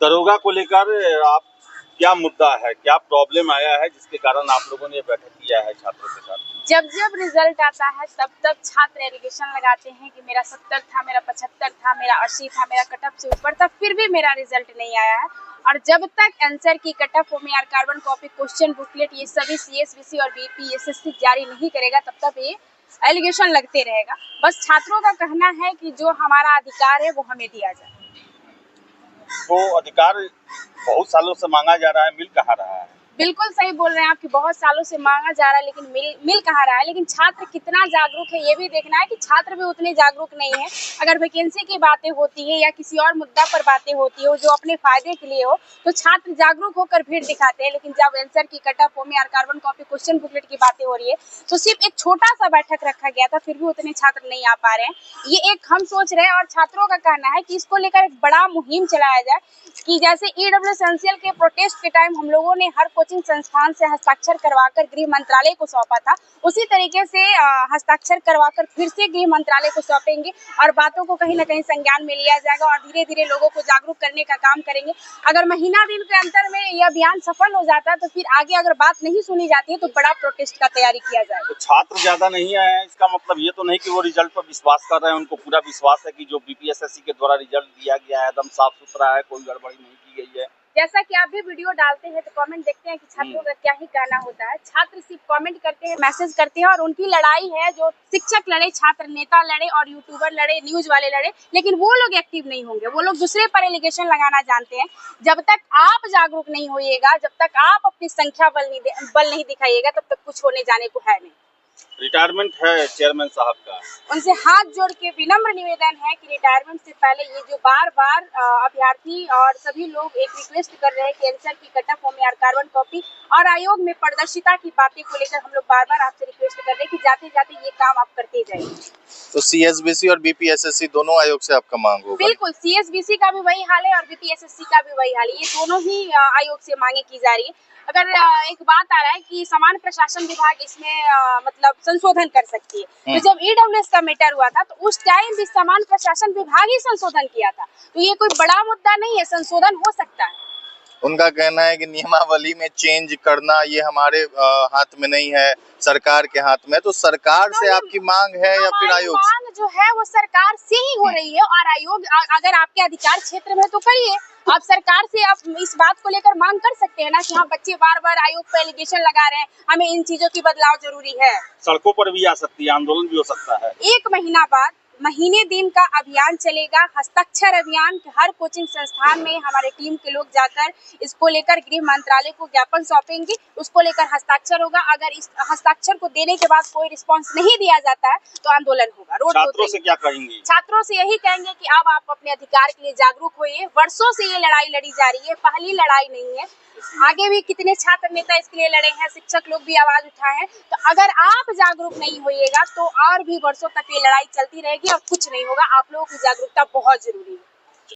दरोगा को लेकर आप क्या मुद्दा है, क्या प्रॉब्लम आया है जिसके कारण आप लोगों ने ये बैठक किया है छात्रों के साथ? जब जब रिजल्ट आता है तब तब छात्र एलिगेशन लगाते हैं कि मेरा 70 था, मेरा 75 था, मेरा 80 था, मेरा कट ऑफ से ऊपर था, फिर भी मेरा रिजल्ट नहीं आया है। और जब तक आंसर की कट ऑफ में यार कार्बन कॉपी, क्वेश्चन बुकलेट ये सभी सीएसबीसी और बीपीएसएससी जारी नहीं करेगा तब तक ये एलिगेशन लगते रहेगा। बस छात्रों का कहना है कि जो हमारा अधिकार है वो हमें दिया जाए। तो अधिकार बहुत सालों से मांगा जा रहा है, मिल कहाँ रहा है? बिल्कुल सही बोल रहे हैं आप कि बहुत सालों से मांगा जा रहा है लेकिन मिल कहाँ रहा है। लेकिन छात्र कितना जागरूक है ये भी देखना है कि छात्र भी उतने जागरूक नहीं है। अगर वैकेंसी की बातें होती है या किसी और मुद्दा पर बातें होती हो जो अपने फायदे के लिए हो तो छात्र जागरूक होकर भीड़ दिखाते हैं। लेकिन जब आंसर की कट ऑफ में कार्बन कॉपी, क्वेश्चन बुकलेट की बातें हो रही है तो सिर्फ एक छोटा सा बैठक रखा गया था, फिर भी उतने छात्र नहीं आ पा रहे हैं। ये एक हम सोच रहे हैं और छात्रों का कहना है कि इसको लेकर एक बड़ा मुहिम चलाया जाए कि जैसे ईडब्ल्यू एसेंशियल के प्रोटेस्ट के टाइम हम लोगों ने हर कोचिंग संस्थान से हस्ताक्षर करवाकर गृह मंत्रालय को सौंपा था, उसी तरीके से हस्ताक्षर करवाकर फिर से गृह मंत्रालय को सौंपेंगे और बातों को कहीं ना कहीं संज्ञान में लिया जाएगा और धीरे धीरे लोगों को जागरूक करने का काम करेंगे। अगर महीना दिन के अंतर में यह अभियान सफल हो जाता है तो फिर आगे अगर बात नहीं सुनी जाती है तो बड़ा प्रोटेस्ट का तैयारी किया जाएगा। तो छात्र ज्यादा नहीं आए हैं, इसका मतलब ये तो नहीं कि वो रिजल्ट पर विश्वास कर रहे हैं। उनको पूरा विश्वास है कि जो बीपीएसएससी के द्वारा रिजल्ट दिया गया है एकदम साफ सुथरा है, कोई गड़बड़ी नहीं की गई है। जैसा कि आप भी वीडियो डालते हैं तो कमेंट देखते हैं कि छात्रों का क्या ही कहना होता है। छात्र सिर्फ कमेंट करते हैं, मैसेज करते हैं और उनकी लड़ाई है जो शिक्षक लड़े, छात्र नेता लड़े और यूट्यूबर लड़े, न्यूज वाले लड़े, लेकिन वो लोग एक्टिव नहीं होंगे। वो लोग दूसरे पर एलिगेशन लगाना जानते हैं। जब तक आप जागरूक नहीं होइएगा, जब तक आप अपनी संख्या बल नहीं दिखाइएगा तब तक कुछ होने जाने को है नहीं। रिटायरमेंट है चेयरमैन साहब का, उनसे हाथ जोड़ के विनम्र निवेदन है कि रिटायरमेंट से पहले ये जो बार बार अभ्यर्थी और सभी लोग एक रिक्वेस्ट कर रहे हैं कि आंसर की कट ऑफ में कार्बन कॉपी और आयोग में पारदर्शिता की बातें को लेकर हम लोग बार बार आपसे रिक्वेस्ट कर रहे हैं कि जाते जाते ये काम आप करते जाइए। तो सीएसबीसी और बीपीएसएससी दोनों आयोग से आपका मांग होगा? बिल्कुल, सीएसबीसी का भी वही हाल है और बीपीएसएससी का भी वही हाल है। ये दोनों ही आयोग से मांगे की जा रही है। अगर एक बात आ रहा है कि सामान्य प्रशासन विभाग इसमें मतलब संशोधन कर सकती है, तो जब ईडब्ल्यूएस का मैटर हुआ था तो उस टाइम भी सामान्य प्रशासन विभाग ही संशोधन किया था। तो ये कोई बड़ा मुद्दा नहीं है, संशोधन हो सकता है। उनका कहना है कि नियमावली में चेंज करना ये हमारे हाथ में नहीं है, सरकार के हाथ में। तो सरकार से आपकी मांग है या फिर आयोग से? मांग जो है वो सरकार से ही हो रही है और आयोग अगर आपके अधिकार क्षेत्र में तो करिए। आप सरकार से आप इस बात को लेकर मांग कर सकते हैं ना कि हाँ बच्चे बार बार आयोग पर एलिगेशन लगा रहे हैं, हमें इन चीजों की बदलाव जरूरी है। सड़कों पर भी आ सकती है, आंदोलन भी हो सकता है। 1 महीना बाद महीने दिन का अभियान चलेगा, हस्ताक्षर अभियान। हर कोचिंग संस्थान में हमारे टीम के लोग जाकर इसको लेकर गृह मंत्रालय को ज्ञापन सौंपेंगे, उसको लेकर हस्ताक्षर होगा। अगर इस हस्ताक्षर को देने के बाद कोई रिस्पांस नहीं दिया जाता है तो आंदोलन होगा। रोड छात्रों से क्या कहेंगे? छात्रों से यही कहेंगे कि अब आप अपने अधिकार के लिए जागरूक होइए। वर्षों से ये लड़ाई लड़ी जा रही है, पहली लड़ाई नहीं है। आगे भी कितने छात्र नेता इसके लिए लड़े हैं, शिक्षक लोग भी आवाज उठाए हैं। तो अगर आप जागरूक नहीं होइएगा तो और भी वर्षों तक ये लड़ाई चलती रहेगी और कुछ नहीं होगा। आप लोगों की जागरूकता बहुत जरूरी है।